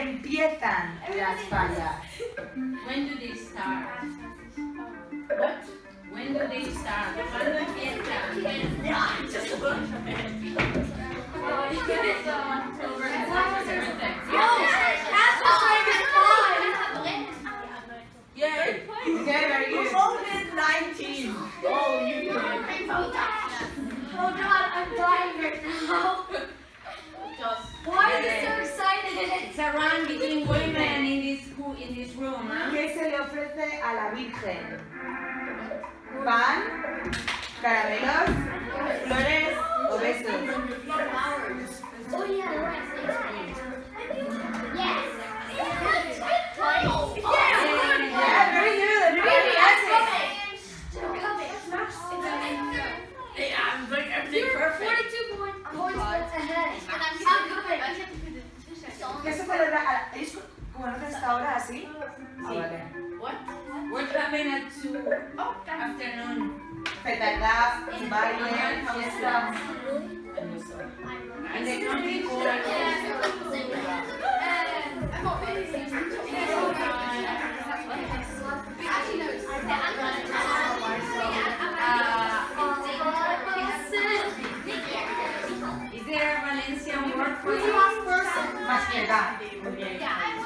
empiezan las fallas? When do they start? What? When do they start? ¿Cuándo empiezan? Yay! Okay, very good. COVID-19. Oh, you can. Oh God, I'm dying right now. Why is it so excited? It's a run between women in this room, huh? ¿Qué se le ofrece a la Virgen? ¿Pan? ¿Caramelos? ¿Flores? ¿O besos? Oh yeah, right. Yes. Yeah, very good. Everybody has Still coming. I'm doing everything You're perfect. 42 points ahead. I'm coming. it. ¿Qué se celebra? ¿Es como en otra esta hora así? Ah, vale. What? We're coming at 2 afternoon. Petardad, baile, fiesta. And they come before. Is there a Valencian word for you? Más que edad. Yeah.